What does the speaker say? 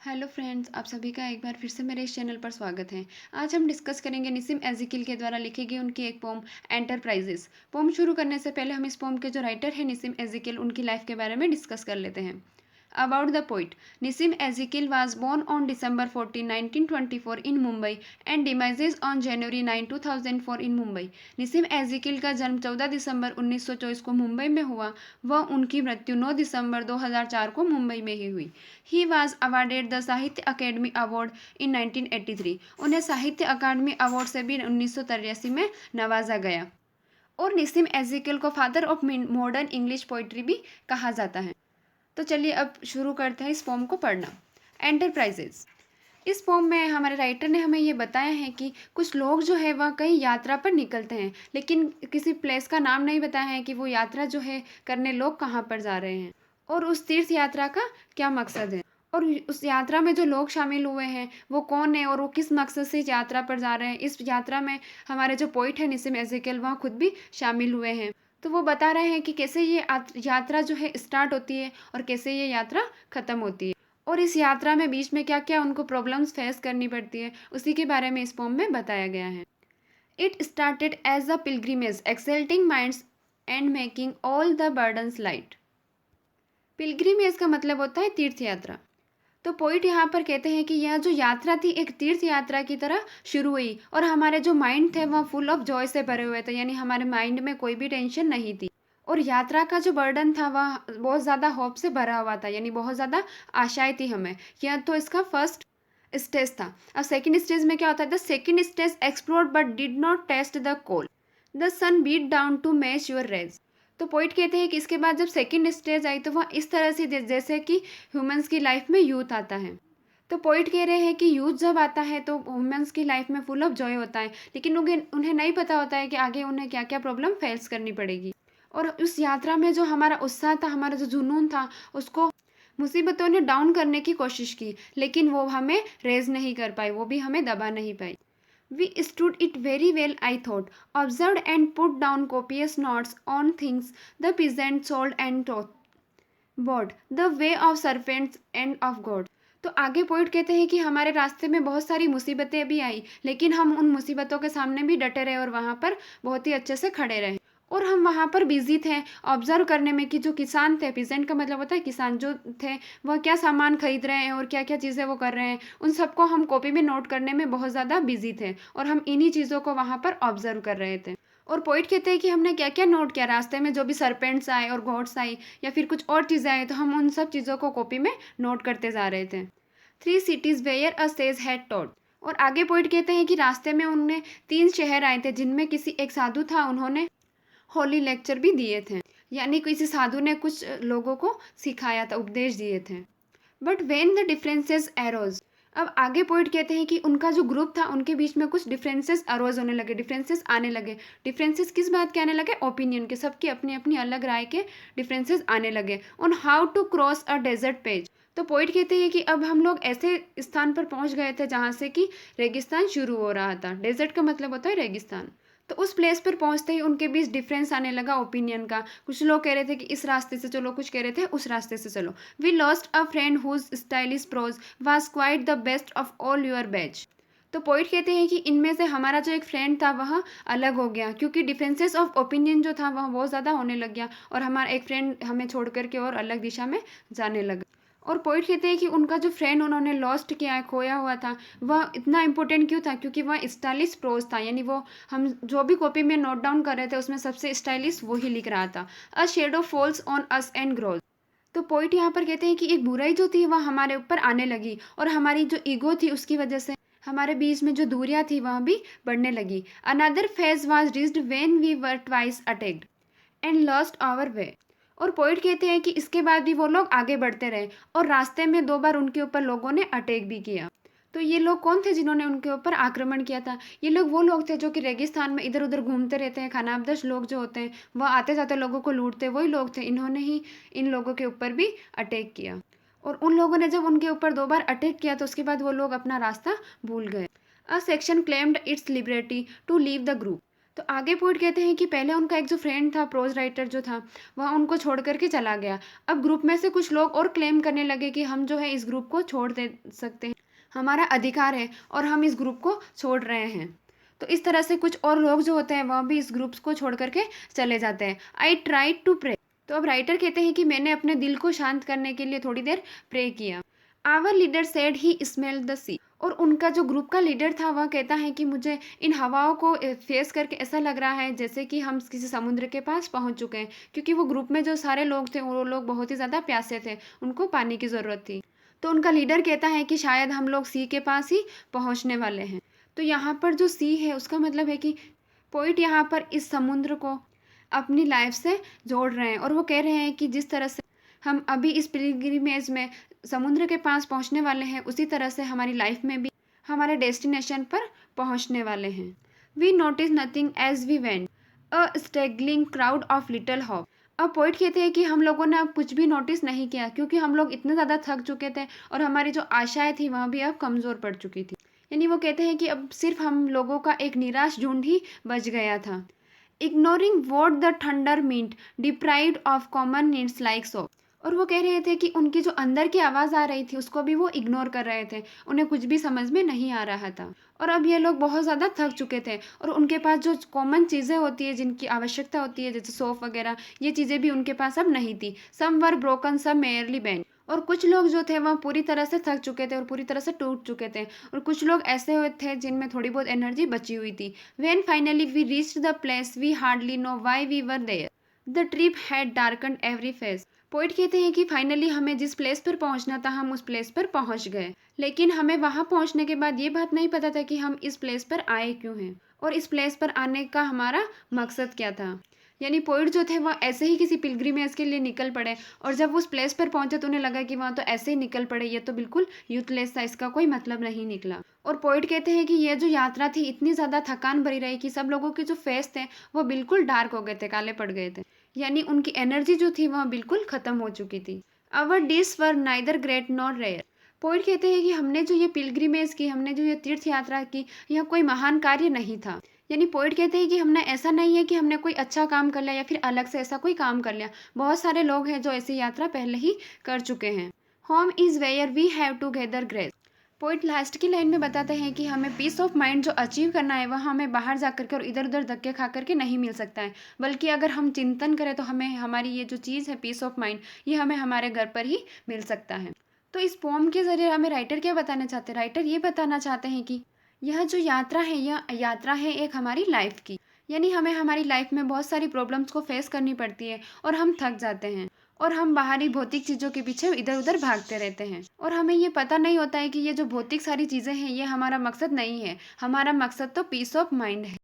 Hello friends, आप सभी का एक बार फिर से मेरे इस चैनल पर स्वागत है। आज हम डिस्कस करेंगे निसिम एज़ेकिल के द्वारा लिखी गई उनकी एक पोम एंटरप्राइजेस। पोम शुरू करने से पहले हम इस पोम के जो राइटर हैं निसिम एज़ेकिल उनकी लाइफ के बारे में डिस्कस कर लेते हैं। About the poet, Nissim Ezekiel was born on December 14, 1924 in Mumbai and demises on January 9, 2004 in Mumbai. निसिम एज़ेकिल का जन्म 14 दिसंबर 1924 को मुंबई में हुआ। वह उनकी मृत्यु 9 दिसंबर 2004 को मुंबई में ही हुई। ही वॉज अवार्डेड द साहित्य अकेडमी अवार्ड इन 1983। उन्हें साहित्य अकादमी अवार्ड से भी 1983 में नवाजा गया। और निसिम एज़ेकिल को father of modern English poetry भी कहा जाता है। तो चलिए अब शुरू करते हैं इस पोम को पढ़ना। एंटरप्राइजेज। इस पोम में हमारे राइटर ने हमें ये बताया है कि कुछ लोग जो है वह कहीं यात्रा पर निकलते हैं, लेकिन किसी प्लेस का नाम नहीं बताया है कि वो यात्रा जो है करने लोग कहाँ पर जा रहे हैं और उस तीर्थ यात्रा का क्या मकसद है, और उस यात्रा में जो लोग शामिल हुए हैं वो कौन है और वो किस मकसद से इस यात्रा पर जा रहे हैं। इस यात्रा में हमारे जो पोइट है निसिम एज़ेकिल वह खुद भी शामिल हुए हैं। तो वो बता रहे हैं कि कैसे ये यात्रा जो है स्टार्ट होती है और कैसे ये यात्रा ख़त्म होती है, और इस यात्रा में बीच में क्या क्या उनको प्रॉब्लम्स फेस करनी पड़ती है, उसी के बारे में इस पोम में बताया गया है। It started as a pilgrimage exalting minds and making all the burdens light. Pilgrimage का मतलब होता है तीर्थ यात्रा। तो पोइट यहाँ पर कहते हैं कि यह जो यात्रा थी एक तीर्थ यात्रा की तरह शुरू हुई और हमारे जो माइंड थे वह फुल ऑफ जॉय से भरे हुए थे, यानी हमारे माइंड में कोई भी टेंशन नहीं थी। और यात्रा का जो बर्डन था वह बहुत ज़्यादा होप से भरा हुआ था, यानी बहुत ज़्यादा आशाएं थी हमें। यह तो इसका फर्स्ट स्टेज था। अब सेकंड स्टेज में क्या होता है? The second stage explored but did not taste the cold, the sun beat down to match your rage. तो पोइट कहते हैं कि इसके बाद जब सेकंड स्टेज आई तो वह इस तरह से जैसे कि ह्यूमंस की लाइफ में यूथ आता है। तो पोइट कह रहे हैं कि यूथ जब आता है तो ह्यूमंस की लाइफ में फुल ऑफ जॉय होता है, लेकिन उन्हें नहीं पता होता है कि आगे उन्हें क्या क्या प्रॉब्लम फेस करनी पड़ेगी। और उस यात्रा में जो हमारा उत्साह था, हमारा जो जुनून था, उसको मुसीबतों ने डाउन करने की कोशिश की, लेकिन वो हमें रेज नहीं कर पाई, वो भी हमें दबा नहीं पाई। We stood it very well, I thought, observed and put down copious notes on things the peasant sold and taught, bought, the way of serpents and of God. तो आगे पोइट कहते हैं कि हमारे रास्ते में बहुत सारी मुसीबतें भी आई, लेकिन हम उन मुसीबतों के सामने भी डटे रहे और वहाँ पर बहुत ही अच्छे से खड़े रहे। और हम वहाँ पर बिजी थे ऑब्जर्व करने में कि जो किसान थे, पीजेंट का मतलब होता है किसान, जो थे वह क्या सामान खरीद रहे हैं और क्या क्या चीज़ें वो कर रहे हैं, उन सबको हम कॉपी में नोट करने में बहुत ज़्यादा बिजी थे और हम इन्हीं चीज़ों को वहाँ पर ऑब्जर्व कर रहे थे। और पोइट कहते हैं कि हमने क्या क्या नोट किया, रास्ते में जो भी सरपेंट्स आए और गॉड्स आई या फिर कुछ और चीज़ें आई, तो हम उन सब चीज़ों को कॉपी में नोट करते जा रहे थे। 3 cities where a sage had taught. और आगे पोइट कहते हैं कि रास्ते में उनने 3 शहर आए थे जिनमें किसी एक साधु था, उन्होंने होली लेक्चर भी दिए थे, यानी किसी साधु ने कुछ लोगों को सिखाया था, उपदेश दिए थे। But when the differences arrows. अब आगे पोइट कहते हैं कि उनका जो ग्रुप था उनके बीच में कुछ डिफरेंसेस अरोज होने लगे, डिफरेंसेस आने लगे। डिफरेंसेस किस बात के आने लगे? ओपिनियन के, सबकी अपनी अपनी अलग राय के डिफरेंसेस आने लगे on how to cross a desert page. तो पोइट कहते हैं कि अब हम लोग ऐसे स्थान पर पहुंच गए थे जहाँ से कि रेगिस्तान शुरू हो रहा था। डेजर्ट का मतलब होता है रेगिस्तान। तो उस प्लेस पर पहुंचते ही उनके बीच डिफरेंस आने लगा ओपिनियन का। कुछ लोग कह रहे थे कि इस रास्ते से चलो, कुछ कह रहे थे उस रास्ते से चलो। We lost a friend whose stylish prose was quite the best of all your batch. तो पोइट कहते हैं कि इनमें से हमारा जो एक फ्रेंड था वह अलग हो गया, क्योंकि डिफरेंसेस ऑफ ओपिनियन जो था वह बहुत ज़्यादा होने लग गया और हमारा एक फ्रेंड हमें छोड़ करके और अलग दिशा में जाने लगा। और पोइट कहते हैं कि उनका जो फ्रेंड उन्होंने लॉस्ट किया है, खोया हुआ था, वह इतना इंपॉर्टेंट क्यों था? क्योंकि वह स्टाइलिश प्रोज था, यानी वो हम जो भी कॉपी में नोट डाउन कर रहे थे उसमें सबसे स्टाइलिश वो ही लिख रहा था। A shadow falls on us and grows. तो पोइट यहाँ पर कहते हैं कि एक बुराई जो थी वह हमारे ऊपर आने लगी और हमारी जो ईगो थी उसकी वजह से हमारे बीच में जो दूरियां थी वह भी बढ़ने लगी। Another phase was reached when we were twice attacked and lost our way. और पोइट कहते हैं कि इसके बाद भी वो लोग आगे बढ़ते रहे और रास्ते में 2 बार उनके ऊपर लोगों ने अटैक भी किया। तो ये लोग कौन थे जिन्होंने उनके ऊपर आक्रमण किया था? ये लोग वो लोग थे जो कि रेगिस्तान में इधर उधर घूमते रहते हैं, खानाबदोश लोग जो होते हैं, वह आते जाते लोगों को लूटते, वही लोग थे। इन्होंने ही इन लोगों के ऊपर भी अटैक किया और उन लोगों ने जब उनके ऊपर 2 बार अटैक किया तो उसके बाद वो लोग अपना रास्ता भूल गए। A section claimed its liberty to leave the group. तो आगे पोइट कहते हैं कि पहले उनका एक जो फ्रेंड था, प्रोज राइटर जो था, वह उनको छोड़ कर के चला गया। अब ग्रुप में से कुछ लोग और क्लेम करने लगे कि हम जो है इस ग्रुप को छोड़ दे सकते हैं, हमारा अधिकार है और हम इस ग्रुप को छोड़ रहे हैं। तो इस तरह से कुछ और लोग जो होते हैं वह भी इस ग्रुप्स को छोड़ करके चले जाते हैं। I tried to pray. तो अब राइटर कहते हैं कि मैंने अपने दिल को शांत करने के लिए थोड़ी देर प्रे किया। Our leader said he smell the sea. और उनका जो ग्रुप का लीडर था वह कहता है कि मुझे इन हवाओं को फेस करके ऐसा लग रहा है जैसे कि हम किसी समुद्र के पास पहुंच चुके हैं, क्योंकि वो ग्रुप में जो सारे लोग थे वो लोग बहुत ही ज़्यादा प्यासे थे, उनको पानी की ज़रूरत थी। तो उनका लीडर कहता है कि शायद हम लोग सी के पास ही पहुंचने वाले हैं। तो यहाँ पर जो सी है उसका मतलब है कि पोइट यहाँ पर इस समुद्र को अपनी लाइफ से जोड़ रहे हैं और वो कह रहे हैं कि जिस तरह से हम अभी इस पिलग्रिमेज में समुद्र के पास पहुंचने वाले हैं, उसी तरह से हमारी लाइफ में भी हमारे डेस्टिनेशन पर पहुंचने वाले हैं। We notice nothing as we went, a straggling crowd of little hope. अब पोइट कहते हैं कि हम लोगों ने अब कुछ भी नोटिस नहीं किया, क्योंकि हम लोग इतने ज़्यादा थक चुके थे और हमारी जो आशाएं थी वह भी अब कमज़ोर पड़ चुकी थी। यानी वो कहते हैं कि अब सिर्फ हम लोगों का एक निराश झुंड ही बच गया था। Ignoring what the thunder meant, deprived of common needs like so. और वो कह रहे थे कि उनकी जो अंदर की आवाज़ आ रही थी उसको भी वो इग्नोर कर रहे थे, उन्हें कुछ भी समझ में नहीं आ रहा था। और अब ये लोग बहुत ज़्यादा थक चुके थे और उनके पास जो कॉमन चीज़ें होती है जिनकी आवश्यकता होती है, जैसे सोप वगैरह, ये चीज़ें भी उनके पास अब नहीं थी। Some were broken, some merely bent. और कुछ लोग जो थे वह पूरी तरह से थक चुके थे और पूरी तरह से टूट चुके थे, और कुछ लोग ऐसे हुए थे जिनमें थोड़ी बहुत एनर्जी बची हुई थी। When finally we reached the place we hardly know why we were there, the trip had darkened every face. Poet कहते हैं कि फाइनली हमें जिस प्लेस पर पहुंचना था हम उस प्लेस पर पहुंच गए, लेकिन हमें वहां पहुंचने के बाद ये बात नहीं पता था कि हम इस प्लेस पर आए क्यों हैं और इस प्लेस पर आने का हमारा मकसद क्या था। यानी पोइट जो थे वह ऐसे ही किसी पिलग्रिमेज के लिए निकल पड़े, और जब वो उस प्लेस पर पहुंचे तो उन्हें लगा कि वहाँ तो ऐसे ही निकल पड़े, ये तो बिल्कुल यूथलेस था, इसका कोई मतलब नहीं निकला। और पोइट कहते हैं कि यह जो यात्रा थी इतनी ज़्यादा थकान भरी रही कि सब लोगों के जो फेस थे वो बिल्कुल डार्क हो गए थे, काले पड़ गए थे, यानी उनकी एनर्जी जो थी वह बिल्कुल ख़त्म हो चुकी थी। Our deeds were neither great nor rare. Poet कहते हैं कि हमने जो ये पिलग्रिमेज की, हमने जो ये तीर्थ यात्रा की, यह कोई महान कार्य नहीं था। यानी पोइट कहते हैं कि हमने ऐसा नहीं है कि हमने कोई अच्छा काम कर लिया या फिर अलग से ऐसा कोई काम कर लिया, बहुत सारे लोग हैं जो ऐसी यात्रा पहले ही कर चुके हैं। Home is where we have to gather grace. Poet last की लाइन में बताते हैं कि हमें पीस ऑफ माइंड जो अचीव करना है वह हमें बाहर जा करके और इधर उधर धक्के खा करके नहीं मिल सकता है, बल्कि अगर हम चिंतन करें तो हमें हमारी ये जो चीज़ है पीस ऑफ माइंड, ये हमें हमारे घर पर ही मिल सकता है। तो इस पोम के ज़रिए हमें राइटर क्या बताना चाहते हैं? राइटर ये बताना चाहते हैं कि यह जो यात्रा है, यह यात्रा है एक हमारी लाइफ की। यानी हमें हमारी लाइफ में बहुत सारी प्रॉब्लम्स को फेस करनी पड़ती है और हम थक जाते हैं और हम बाहरी भौतिक चीज़ों के पीछे इधर उधर भागते रहते हैं, और हमें ये पता नहीं होता है कि ये जो भौतिक सारी चीज़ें हैं ये हमारा मकसद नहीं है, हमारा मकसद तो पीस ऑफ माइंड है।